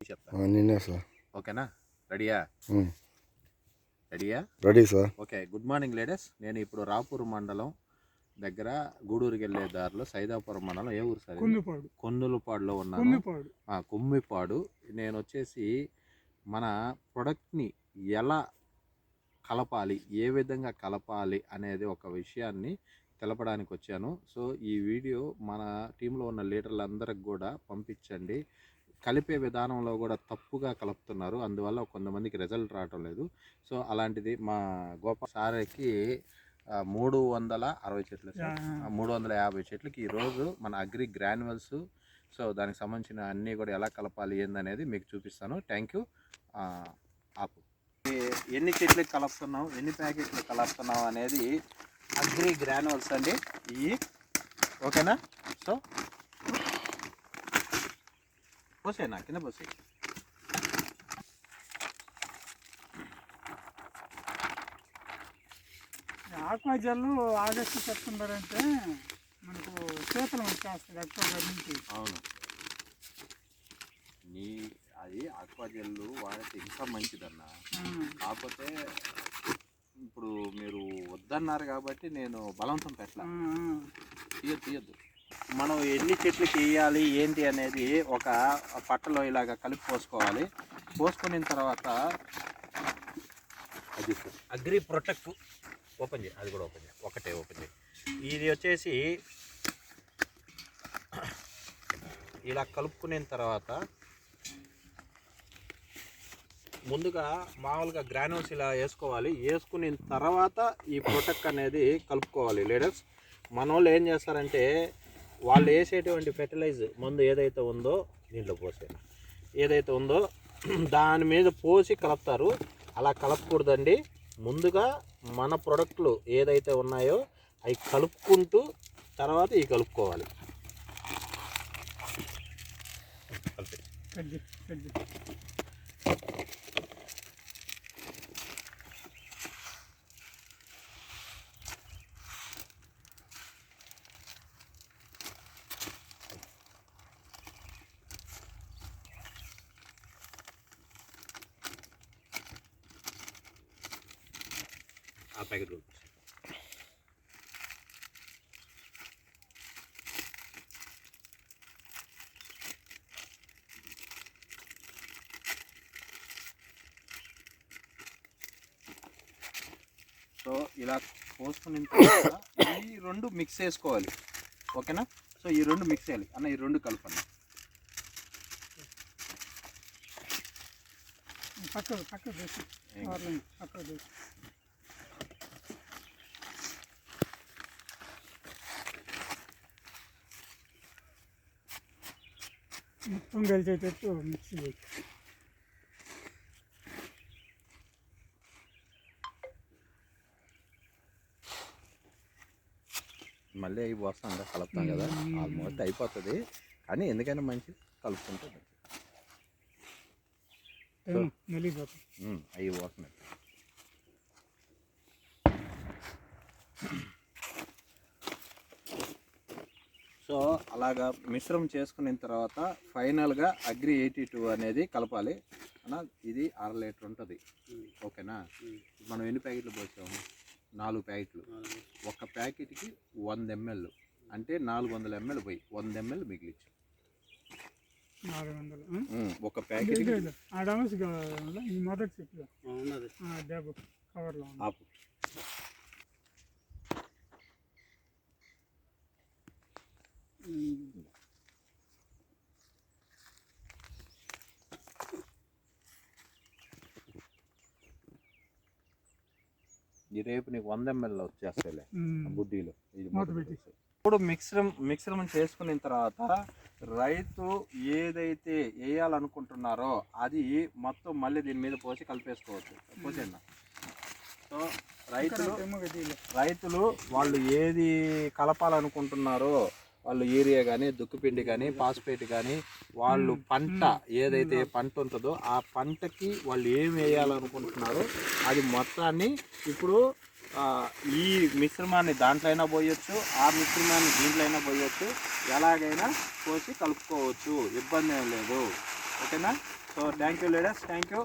చెప్తా నిన్నే సార్. ఓకేనా? రెడీయా? Ready sir. Okay. Good morning ladies. నేను ఇప్పుడు రాపూర్ మండలం దగ్గర గూడూరుకి వెళ్ళే దారిలో సైదాపురం మండలం, ఏ ఊరు సార్? కొన్నులపాడులో ఉన్నాను. కొమ్మిపాడు. నేను వచ్చేసి మన ప్రొడక్ట్ని ఎలా కలపాలి, ఏ విధంగా కలపాలి అనేది ఒక విషయాన్ని తెలపడానికి వచ్చాను. సో ఈ వీడియో మన టీంలో ఉన్న లీడర్లందరికి కూడా పంపించండి. కలిపే విధానంలో కూడా తప్పుగా కలుపుతున్నారు, అందువల్ల కొంతమందికి రిజల్ట్ రావటం లేదు. సో అలాంటిది మా గోపాల్ సార్కి 360 చెట్లు, 350 చెట్లకి ఈరోజు మన అగ్రి గ్రాన్యువల్స్, సో దానికి సంబంధించిన అన్నీ కూడా ఎలా కలపాలి ఏందనేది మీకు చూపిస్తాను. Thank you. ఆపు. ఎన్ని చెట్లకి కలుపుతున్నాం, ఎన్ని ప్యాకెట్లు కలుపుతున్నాం అనేది అగ్రి గ్రాన్యువల్స్ అండి ఇవి. ఓకేనా? సో పోసేనా, కింద పోసే. ఆక్వా జల్లు ఆగస్టు సెప్టెంబర్ అంటే మనకు శీతలం వచ్చేస్తుంది అక్టోబర్ నుంచి. అవును, అది ఆక్వా జల్లు వాడితే ఇంకా మంచిదన్న. కాకపోతే ఇప్పుడు మీరు వద్దన్నారు కాబట్టి నేను బలవంతం పెట్టలా. తీయద్దు. మనం ఎన్ని చెట్లకి వేయాలి ఏంటి అనేది ఒక పట్టలో ఇలాగ కలిపి పోసుకోవాలి. పోసుకున్న తర్వాత అది అగ్రి ప్రొటెక్ట్ ఓపెన్ చేయి, అది కూడా ఓపెన్ చేయి, ఒకటే ఓపెన్ చేయి. ఇది వచ్చేసి ఇలా కలుపుకున్న తర్వాత ముందుగా మామూలుగా గ్రాన్యూల్స్ ఇలా వేసుకోవాలి. వేసుకున్న తర్వాత ఈ ప్రొటెక్ట్ అనేది కలుపుకోవాలి. లీడర్స్ మన వాళ్ళు ఏం చేస్తారంటే వాళ్ళు వేసేటువంటి ఫెర్టిలైజర్ మందు ఏదైతే ఉందో దీంట్లో ఏదైతే ఉందో దాని మీద పోసి కలుపుతారు. అలా కలపకూడదండి. ముందుగా మన ప్రొడక్ట్లు ఏదైతే ఉన్నాయో అవి కలుపుకుంటూ తర్వాత ఇవి కలుపుకోవాలి. ఆ ప్యాకెట్ సో ఇలా పోసుకున్న తర్వాత ఈ రెండు మిక్స్ చేసుకోవాలి. ఓకేనా? సో ఈ రెండు మిక్స్ చేయాలి అన్న, ఈ రెండు కలపండి. మొత్తం కలిసేటట్టు మిక్స్ చేయాలి. మళ్ళీ అవి పోస్తాం కదా, కలుపుతాం కదా, ఆల్మోస్ట్ అయిపోతుంది. కానీ ఎందుకైనా మంచి కలుపుకుంటే అవి పోతున్నాయి. సో అలాగా మిశ్రమం చేసుకున్న తర్వాత ఫైనల్గా అగ్రి 82 అనేది కలపాలి అన్న. ఇది 1/2 లీటర్ ఉంటుంది. ఓకేనా? మనం ఎన్ని ప్యాకెట్లు పోసాము? 4 ప్యాకెట్లు. ఒక ప్యాకెట్కి 100 ml అంటే 400 ml పోయి 100 ml మిగిలిచ్చు. 400 ఒక ప్యాకెట్. మొదటి కవర్లో ఆపు. ఈ రేపు నీకు 100 ml వచ్చేస్తాయిలే బుడ్డీలో. ఇప్పుడు మిశ్రమం చేసుకున్న తర్వాత రైతు ఏదైతే వేయాలనుకుంటున్నారో అది మొత్తం మళ్ళీ దీని మీద పోసి కలిపేసుకోవచ్చు. పోసేయండి. సో రైతులు వాళ్ళు ఏది కలపాలనుకుంటున్నారో వాళ్ళు యూరియా కానీ, దుక్కుపిండి కానీ, ఫాస్ఫేట్ కానీ, వాళ్ళు పంట ఏదైతే పంట ఉంటుందో ఆ పంటకి వాళ్ళు ఏం వేయాలనుకుంటున్నారో అది మొత్తాన్ని ఇప్పుడు ఈ మిశ్రమాన్ని దాంట్లో అయినా పోయొచ్చు, ఆ మిశ్రమాన్ని దీంట్లో అయినా పోయొచ్చు, ఎలాగైనా పోసి కలుపుకోవచ్చు, ఇబ్బంది ఏం లేదు. ఓకేనా? So thank you leaders, thank you.